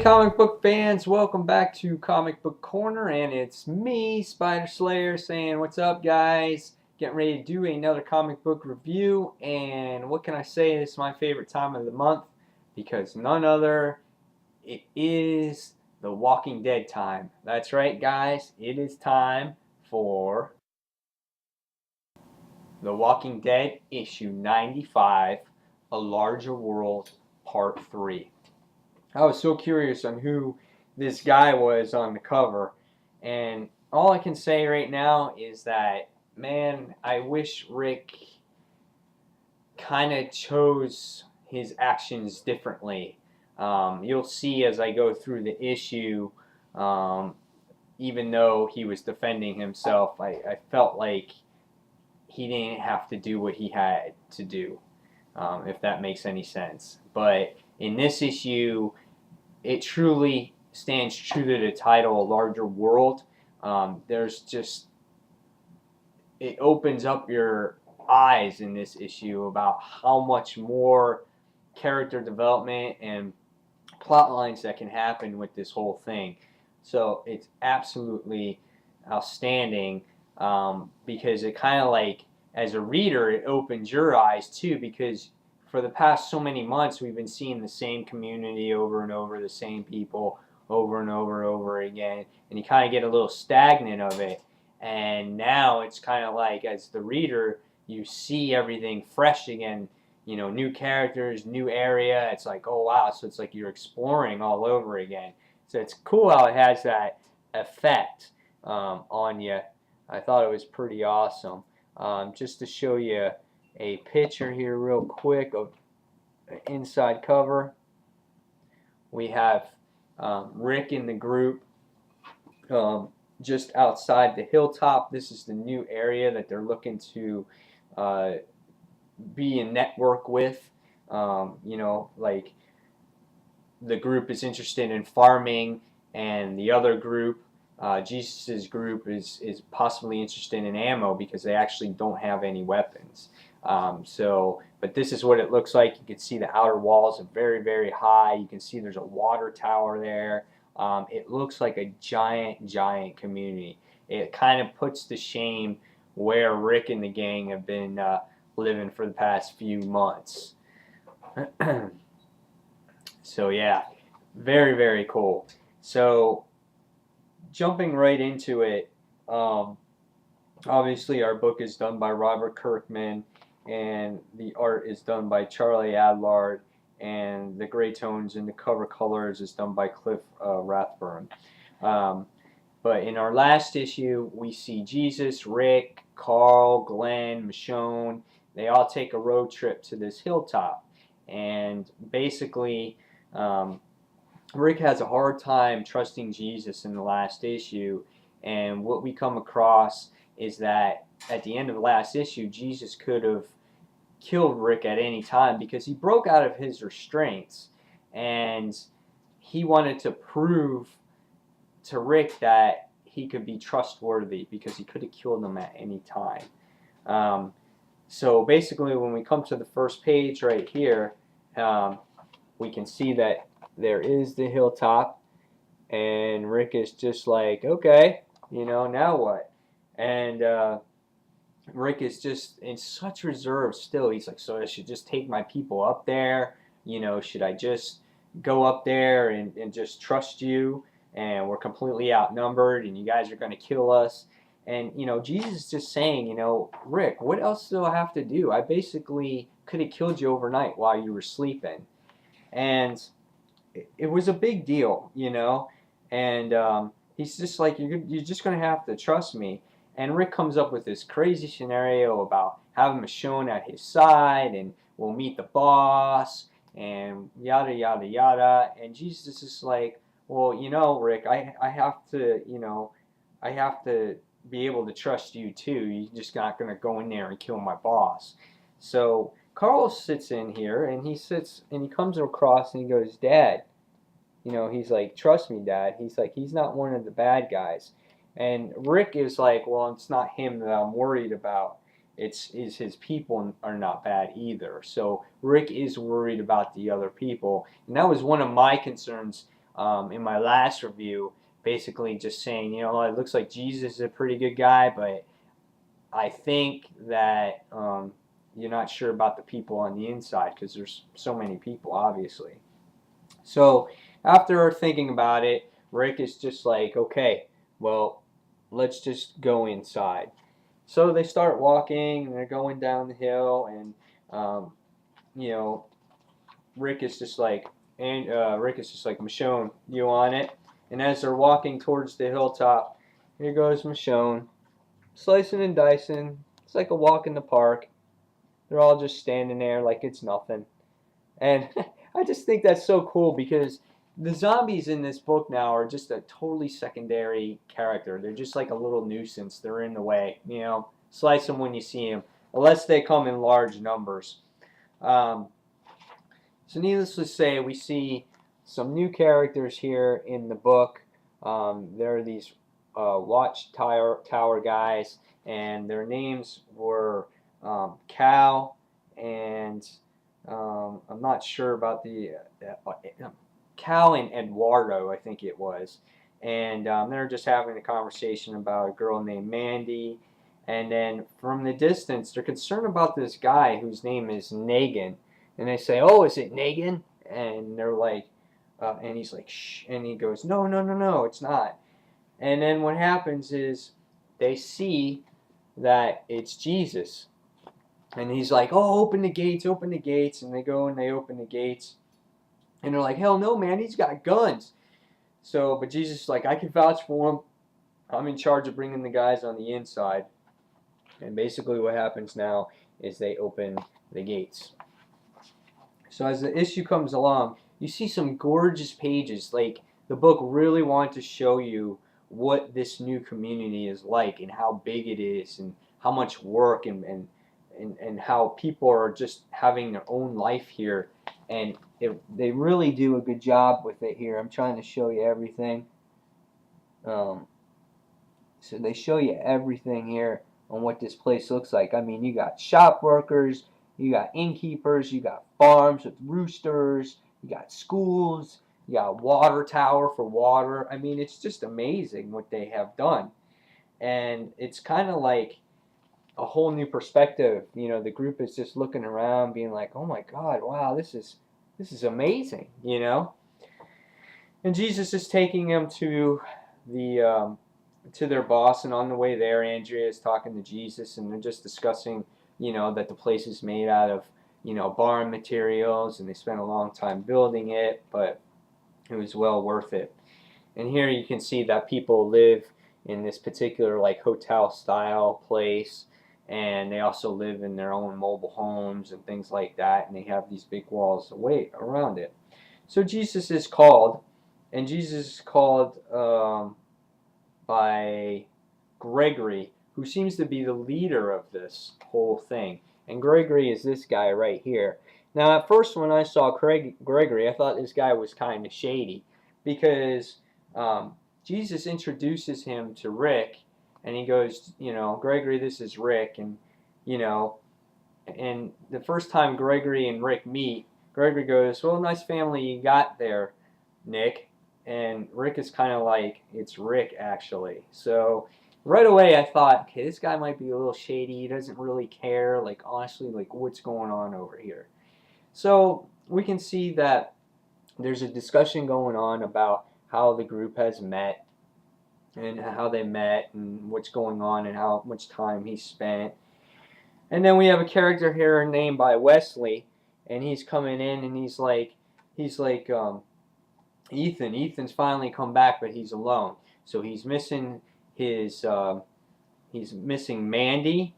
comic book fans, welcome back to Comic Book Corner, and it's me, Spider Slayer, saying what's up, guys. Getting ready to do another comic book review, and what can I say? This is my favorite time of the month because none other, it is the Walking Dead time. That's right, guys, it is time for The Walking Dead issue 95, A Larger World, Part 3. I was so curious on who this guy was on the cover, and all I can say right now is that, man, I wish Rick kind of chose his actions differently. You'll see as I go through the issue, even though he was defending himself, I felt like he didn't have to do what he had to do, if that makes any sense. But in this issue, it truly stands true to the title, A Larger World. There's just, it opens up your eyes in this issue about how much more character development and plot lines that can happen with this whole thing. So it's absolutely outstanding, because it kind of like, as a reader, it opens your eyes too, because for the past so many months we've been seeing the same community over and over, the same people over and over again, and you kind of get a little stagnant of it. And now it's kind of like, as the reader, you see everything fresh again, you know, new characters, new area. It's like, oh wow, so it's like you're exploring all over again. So it's cool how it has that effect on you. I thought it was pretty awesome. Just to show you a picture here real quick of the inside cover. We have Rick in the group just outside the Hilltop. This is the new area that they're looking to be in network with. You know, like the group is interested in farming, and the other group, Jesus's group, is possibly interested in ammo because they actually don't have any weapons. But this is what it looks like. You can see the outer walls are very, very high. You can see there's a water tower there. It looks like a giant community. It kind of puts to shame where Rick and the gang have been living for the past few months. So yeah, very, very cool. So jumping right into it, obviously our book is done by Robert Kirkman, and the art is done by Charlie Adlard, and the gray tones and the cover colors is done by Cliff Rathburn. But in our last issue, we see Jesus, Rick, Carl, Glenn, Michonne. They all take a road trip to this hilltop, and basically Rick has a hard time trusting Jesus in the last issue, and what we come across is that at the end of the last issue, Jesus could have killed Rick at any time because he broke out of his restraints, and he wanted to prove to Rick that he could be trustworthy because he could have killed him at any time. So basically, when we come to the first page right here, we can see that there is the hilltop, and Rick is just like, okay, you know, now what? And Rick is just in such reserve still. He's like, so I should just take my people up there? You know, should I just go up there and just trust you? And we're completely outnumbered, and you guys are going to kill us. And, you know, Jesus is just saying, you know, Rick, what else do I have to do? I basically could have killed you overnight while you were sleeping. And it was a big deal, you know. And he's just like, you're just going to have to trust me. And Rick comes up with this crazy scenario about having Michonne at his side, and we'll meet the boss, and yada, yada, yada. And Jesus is like, well, you know, Rick, I have to, you know, I have to be able to trust you too. You're just not going to go in there and kill my boss. So Carl sits in here, and he comes across and he goes, Dad, you know, he's like, trust me, Dad. He's like, he's not one of the bad guys. And Rick is like, well, it's not him that I'm worried about. It's his people are not bad either. So Rick is worried about the other people. And that was one of my concerns in my last review, basically just saying, it looks like Jesus is a pretty good guy, but I think that you're not sure about the people on the inside because there's so many people, obviously. So after thinking about it, Rick is just like, okay, well, let's just go inside. So they start walking, and they're going down the hill, and um, you know, Rick is just like, Michonne, you on it? And as they're walking towards the hilltop, here goes Michonne, slicing and dicing. It's like a walk in the park. They're all just standing there like it's nothing. And I just think that's so cool because the zombies in this book now are just a totally secondary character. They're just like a little nuisance. They're in the way, Slice them when you see them, unless they come in large numbers. Um, so needless to say, we see some new characters here in the book. There are these watchtower guys, and their names were Cal and I'm not sure about the Cal and Eduardo, I think it was, and they're just having a conversation about a girl named Mandy, and then from the distance, they're concerned about this guy whose name is Negan, and they say, "Oh, is it Negan?" And they're like, and he's like, "Shh," and he goes, "No, no, no, no, it's not." And then what happens is they see that it's Jesus. And he's like, "Oh, open the gates, open the gates." And they go and they open the gates. And they're like, "Hell no, man, he's got guns." So, but Jesus is like, "I can vouch for him. I'm in charge of bringing the guys on the inside." And basically what happens now is they open the gates. So as the issue comes along, you see some gorgeous pages. Like, the book really wanted to show you what this new community is like and how big it is and how much work and how people are just having their own life here. And they really do a good job with it here. I'm trying to show you everything. So they show you everything here on what this place looks like. I mean, you got shop workers, you got innkeepers, you got farms with roosters, you got schools, you got water tower for water. I mean, it's just amazing what they have done. And it's kind of like a whole new perspective. The group is just looking around being like, "Oh my God, wow, this is amazing." And Jesus is taking them the to their boss, and on the way there, Andrea is talking to Jesus, and they're just discussing, that the place is made out of, barn materials, and they spent a long time building it, but it was well worth it. And here you can see that people live in this particular like hotel style place, and they also live in their own mobile homes and things like that, and they have these big walls away around it. So Jesus is called, and Jesus is called by Gregory, who seems to be the leader of this whole thing. And Gregory is this guy right here. Now, at first, when I saw Gregory, I thought this guy was kind of shady because Jesus introduces him to Rick, and he goes, "Gregory, this is Rick," you know, and the first time Gregory and Rick meet, Gregory goes, "Well, nice family you got there, Nick." And Rick is kind of like, "It's Rick, actually." So right away I thought, okay, this guy might be a little shady. He doesn't really care, like, honestly, like, what's going on over here. So we can see that there's a discussion going on about how the group has met and how they met and what's going on and how much time he spent. And then we have a character here named by Wesley, and he's coming in, and he's like Ethan. Ethan's finally come back, but he's alone. So he's missing he's missing Mandy,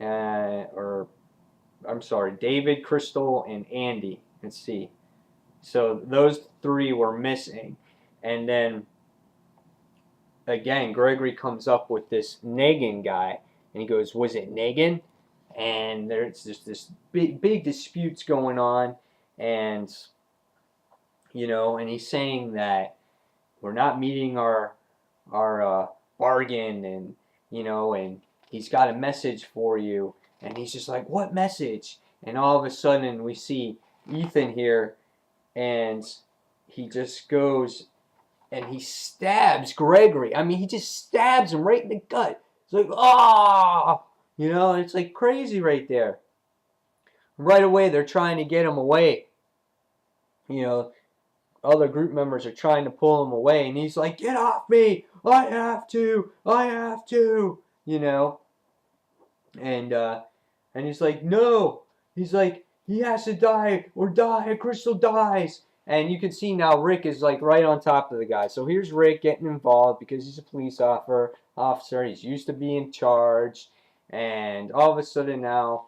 or I'm sorry, David, Crystal, and Andy. Let's see. So those three were missing, and then again, Gregory comes up with this Negan guy, and he goes, "Was it Negan?" And there's just this big disputes going on, and and he's saying that we're not meeting our bargain, and he's got a message for you, and he's just like, "What message?" And all of a sudden we see Ethan here, and he just goes and he stabs Gregory. I mean, he just stabs him right in the gut. It's like, ah, you know, it's like crazy right there. Right away, they're trying to get him away. You know, other group members are trying to pull him away, and he's like, "Get off me! I have to! I have to!" You know, and he's like, "No!" He's like, "He has to die or die. Crystal dies." And you can see now Rick is like right on top of the guy. So here's Rick getting involved because he's a police officer. He's used to being charged, and all of a sudden now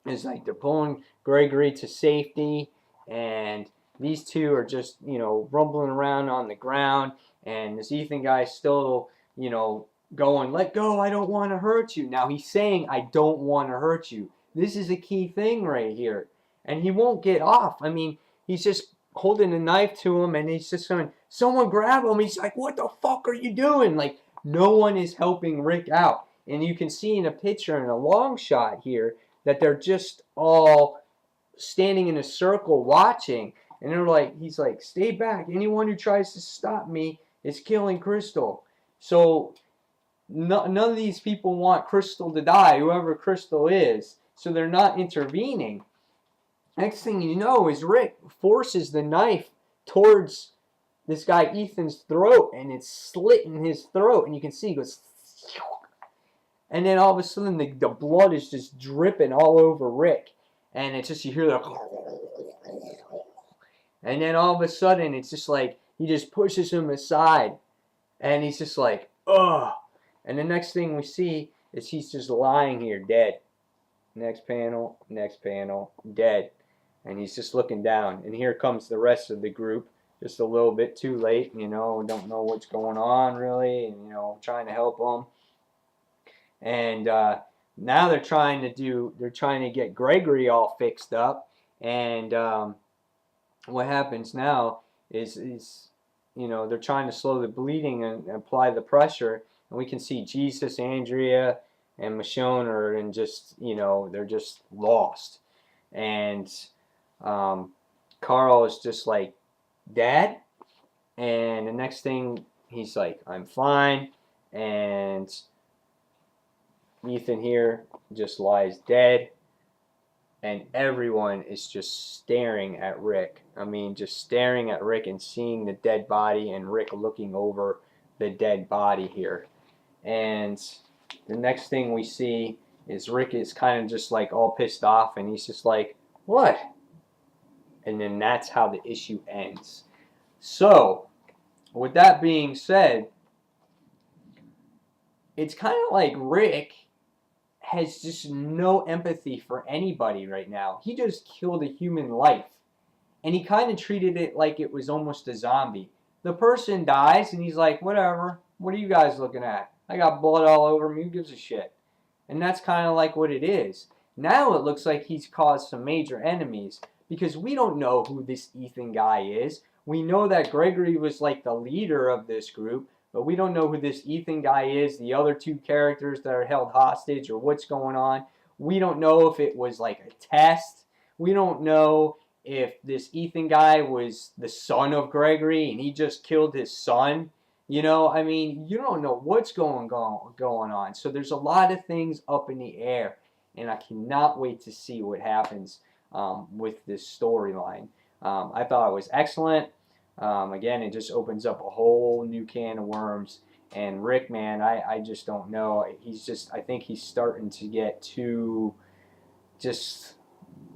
it's like they're pulling Gregory to safety, and these two are just, you know, rumbling around on the ground, and this Ethan guy is still, you know, going, "Let go, I don't want to hurt you." Now he's saying, "I don't want to hurt you." This is a key thing right here. And he won't get off. I mean, he's just holding a knife to him, and he's just going, "Someone grab him." He's like, "What the fuck are you doing?" Like, no one is helping Rick out. And you can see in a picture in a long shot here that they're just all standing in a circle watching, and they're like, he's like, "Stay back. Anyone who tries to stop me is killing Crystal." So none of these people want Crystal to die, whoever Crystal is. So they're not intervening. Next thing you know is Rick forces the knife towards this guy Ethan's throat, and it's slitting his throat, and you can see he goes, and then all of a sudden the blood is just dripping all over Rick, and it's just, you hear the, and then all of a sudden it's just like he just pushes him aside, and he's just like, ugh. And the next thing we see is he's just lying here dead. Next panel, dead. And he's just looking down. And here comes the rest of the group, just a little bit too late, you know, don't know what's going on really, and, you know, trying to help them. And now they're trying to get Gregory all fixed up. And what happens now is you know, they're trying to slow the bleeding and apply the pressure. And we can see Jesus, Andrea, and Michonne are in just, you know, they're just lost. And Carl is just like, "Dad?" And the next thing he's like, "I'm fine." And Ethan here just lies dead. And everyone is just staring at Rick. I mean, just staring at Rick and seeing the dead body, and Rick looking over the dead body here. And the next thing we see is Rick is kind of just like all pissed off, and he's just like, "What?" And then that's how the issue ends. So, with that being said, it's kind of like Rick has just no empathy for anybody right now. He just killed a human life, and he kind of treated it like it was almost a zombie. The person dies, and he's like, "Whatever, what are you guys looking at? I got blood all over me, who gives a shit?" And that's kind of like what it is. Now it looks like he's caused some major enemies, because we don't know who this Ethan guy is. We know that Gregory was like the leader of this group, but we don't know who this Ethan guy is, the other two characters that are held hostage, or what's going on. We don't know if it was like a test. We don't know if this Ethan guy was the son of Gregory and he just killed his son. You know, I mean, you don't know what's going on. So there's a lot of things up in the air, and I cannot wait to see what happens with this storyline. I thought it was excellent. Again, it just opens up a whole new can of worms. And Rick, man, I just don't know. I think he's starting to get too, just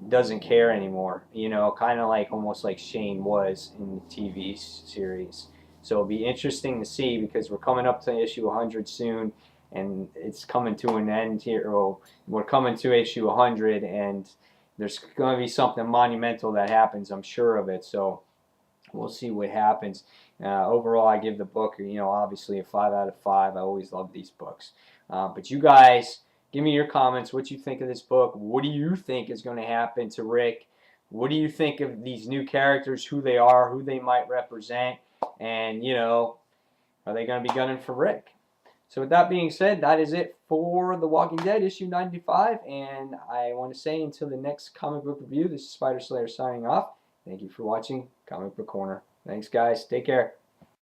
doesn't care anymore. You know, kind of like almost like Shane was in the TV series. So it'll be interesting to see, because we're coming up to issue 100 soon, and it's coming to an end here. Well, we're coming to issue 100, and there's going to be something monumental that happens, I'm sure of it. So we'll see what happens. Overall, I give the book, you know, obviously a 5 out of 5. I always love these books. But you guys, give me your comments. What you think of this book? What do you think is going to happen to Rick? What do you think of these new characters, who they are, who they might represent? And, you know, are they going to be gunning for Rick? So with that being said, that is it for The Walking Dead, issue 95. And I want to say, until the next comic book review, this is Spider Slayer signing off. Thank you for watching Comic Book Corner. Thanks, guys. Take care.